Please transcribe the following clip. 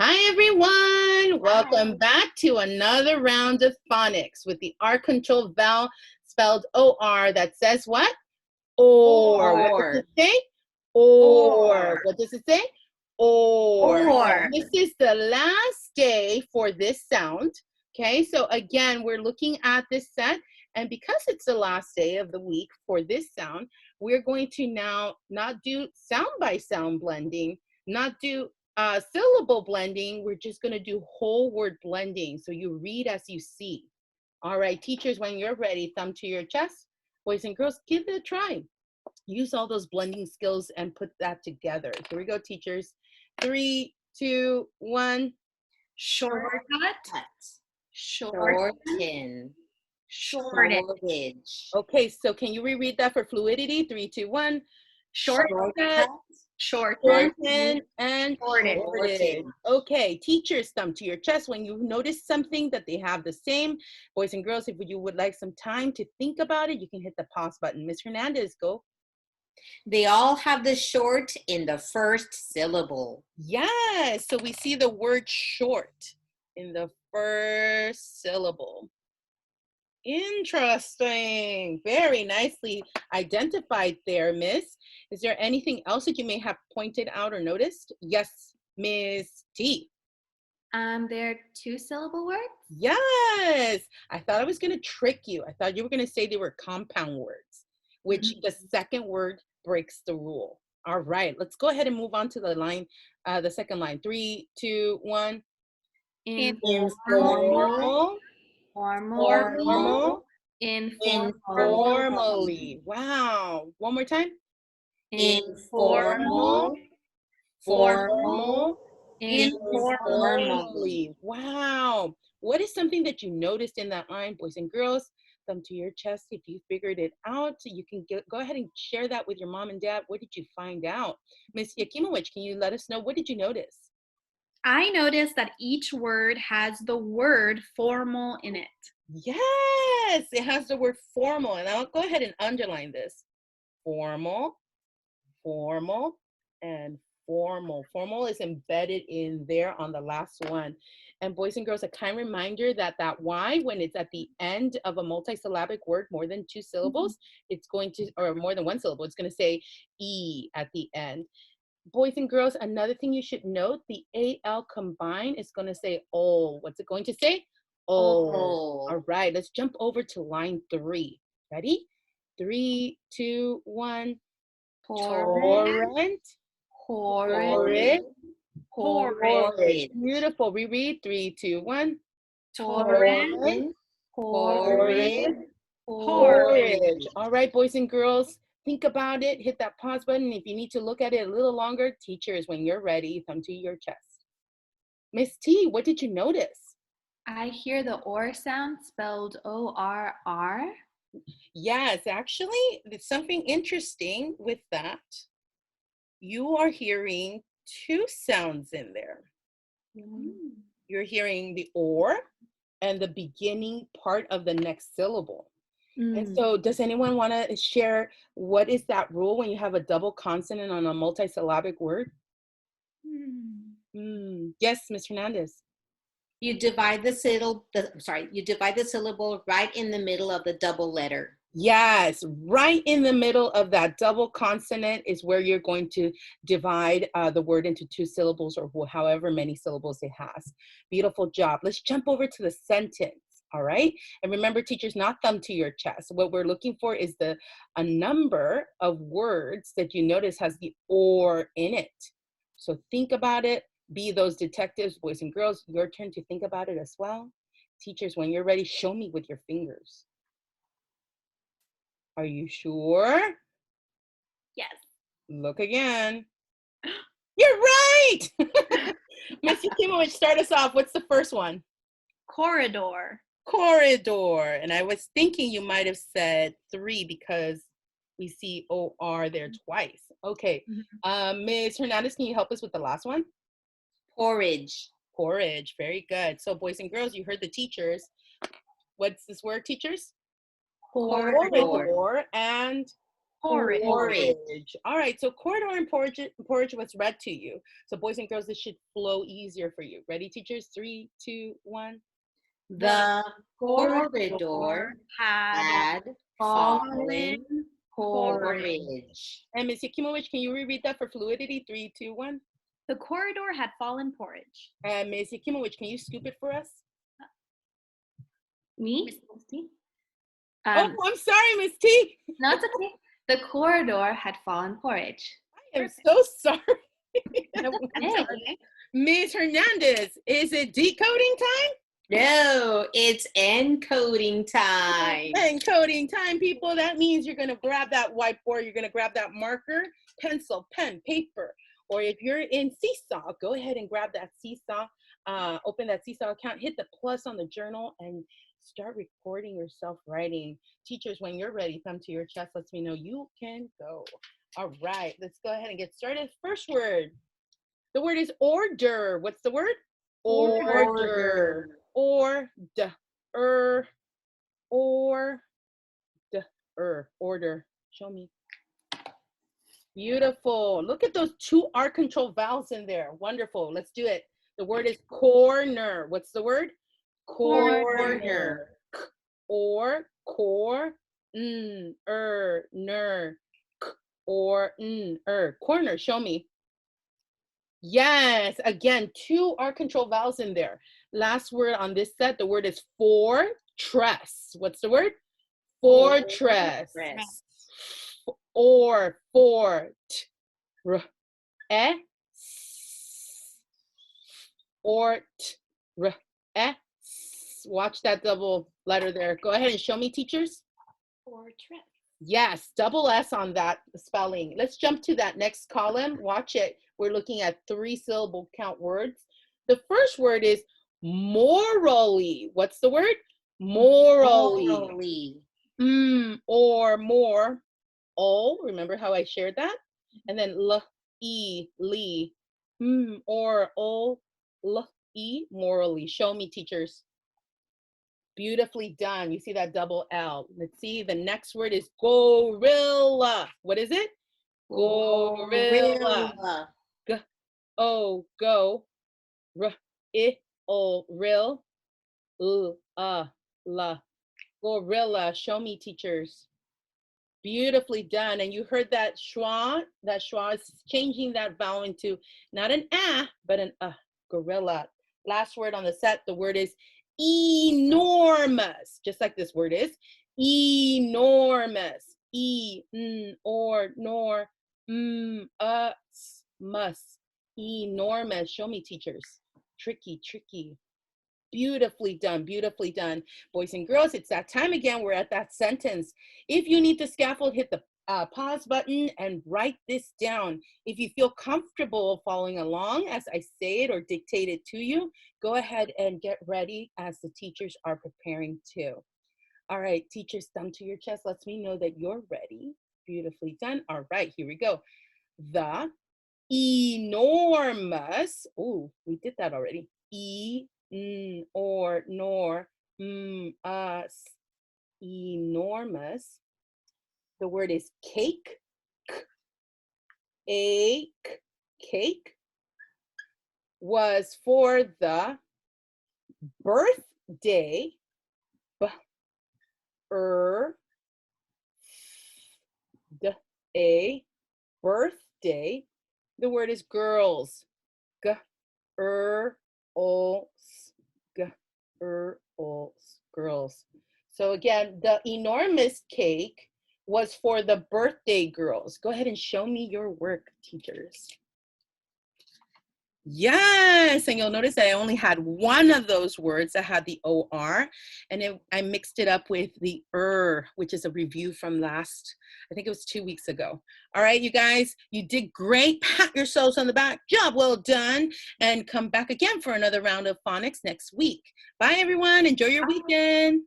Hi, everyone. Hi. Welcome back to another round of phonics with the R control vowel spelled O-R that says what? Or. What does Or. it say? Or. Or. What does it say? Or. Or. This is the last day for this sound. Okay, so again, we're looking at this set. And because it's the last day of the week for this sound, we're going to now not do sound by sound blending, not do syllable blending. We're just going to do whole word blending. So you read as you see. All right, teachers, when you're ready, thumb to your chest. Boys and girls, give it a try. Use all those blending skills and put that together. Here we go, teachers. 3, 2, 1. Shortcut. Shorten. Shorted. Shortage. Okay, so can you reread that for fluidity? 3, 2, 1. Shortcut. Shorten. Shorten and Shorted. shorted. Okay, teachers, thumb to your chest when you notice something that they have the same. Boys and girls, if you would like some time to think about it, you can hit the pause button. Ms. Hernandez, go. They all have the short in the first syllable. Yes, so we see the word short in the first syllable. Interesting. Very nicely identified there, Miss. Is there anything else that you may have pointed out or noticed? Yes, Miss T. They're two-syllable words? Yes. I thought I was going to trick you. I thought you were going to say they were compound words, which the second word breaks the rule. All right, let's go ahead and move on to the line, the second line. 3, 2, 1. Informal. Formal. Informal. Informally. Wow. One more time. Informal. Formal. Informally. Wow. What is something that you noticed in that line, boys and girls? Thumb to your chest if you figured it out. So you can go ahead and share that with your mom and dad. What did you find out? Miss Yakimowicz, can you let us know, what did you notice? I noticed that each word has the word formal in it. Yes, it has the word formal. And I'll go ahead and underline this. Formal, formal, and formal. Formal is embedded in there on the last one. And boys and girls, a kind reminder that that Y, when it's at the end of a multisyllabic word, more than 2 syllables, it's going to, or more than 1 syllable, it's going to say E at the end. Boys and girls, another thing you should note, the AL combine is going to say O. What's it going to say? O. All right, let's jump over to line 3. Ready? 3, 2, 1. Torrent. Horrid. Horrid. Beautiful. Reread. 3, 2, 1. Torrent. Horrid. Horrid. All right, boys and girls, think about it. Hit that pause button. If you need to look at it a little longer, teachers, when you're ready, thumb to your chest. Miss T, what did you notice? I hear the or sound spelled O-R-R. Yes, actually, there's something interesting with that. You are hearing 2 sounds in there. You're hearing the or and the beginning part of the next syllable. And so does anyone want to share what is that rule when you have a double consonant on a multisyllabic word? Yes, Ms. Hernandez. You divide the syllable, right in the middle of the double letter. Yes, right in the middle of that double consonant is where you're going to divide the word into 2 syllables or however many syllables it has. Beautiful job. Let's jump over to the sentence. All right. And remember, teachers, not thumb to your chest. What we're looking for is a number of words that you notice has the or in it. So think about it. Be those detectives, boys and girls. Your turn to think about it as well. Teachers, when you're ready, show me with your fingers. Are you sure? Yes. Look again. You're right! Miss Yakimowicz, start us off. What's the first one? Corridor. Corridor. And I was thinking you might have said 3 because we see OR there twice. Okay. Ms. Hernandez, can you help us with the last one? Porridge. Porridge. Very good. So boys and girls, you heard the teachers. What's this word, teachers? Corridor and Porridge. Porridge. All right, so corridor and porridge was read to you. So boys and girls, this should flow easier for you. Ready, teachers? 3, 2, 1. The corridor had had fallen fallen porridge. porridge. And Ms. Yakimowicz, can you reread that for fluidity? 3, 2, 1. The corridor had fallen porridge. And Ms. Yakimowicz, can you scoop it for us? Me? Oh, I'm sorry, Miss T. No, it's okay. The corridor had fallen porridge. I am so sorry. Hey. Ms. Hernandez, is it decoding time? No, it's encoding time. Encoding time, people. That means you're going to grab that whiteboard. You're going to grab that marker, pencil, pen, paper. Or if you're in Seesaw, go ahead and grab that Seesaw. Open that Seesaw account. Hit the plus on the journal and start recording yourself writing. Teachers, when you're ready, thumb to your chest. Lets me know you can go. All right, let's go ahead and get started. First word. The word is order. What's the word? Order. Order. Order. Show me. Beautiful. Look at those 2 R control vowels in there. Wonderful. Let's do it. The word is corner. What's the word? Corner. Or, core, ner, or, corner. Show me. Yes, again, 2 R control vowels in there. Last word on this set, the word is fortress. What's the word? Fortress. Or, fort, ort, watch that double letter there. Go ahead and show me, teachers. Fortress. Yes, double S on that spelling. Let's jump to that next column. Watch it. We're looking at 3-syllable count words. The first word is morally. What's the word? Morally. Or more. Oh, remember how I shared that? And then li. Or li, morally. Show me, teachers. Beautifully done. You see that double L. Let's see. The next word is gorilla. What is it? Gorilla. Go. Real. La. Gorilla. Show me, teachers. Beautifully done. And you heard that schwa. That schwa is changing that vowel into not an but an gorilla. Last word on the set. The word is enormous, just like this word is enormous. Must. Enormous. Show me, teachers. Tricky. Beautifully done. Boys and girls, it's that time again. We're at that sentence. If you need the scaffold, hit the pause button and write this down. If you feel comfortable following along as I say it or dictate it to you, go ahead and get ready as the teachers are preparing too. All right, teachers, thumb to your chest lets me know that you're ready. Beautifully done. All right, here we go. The enormous, oh, we did that already. Enormous. The word is cake. Cake was for the birthday. Birthday. The word is girls. Girls. So again, the enormous cake was for the birthday girls. Go ahead and show me your work, teachers. Yes, and you'll notice that I only had one of those words that had the OR, and I mixed it up with the which is a review from I think it was 2 weeks ago. All right, you guys, you did great. Pat yourselves on the back. Job well done, and come back again for another round of phonics next week. Bye, everyone. Enjoy your weekend.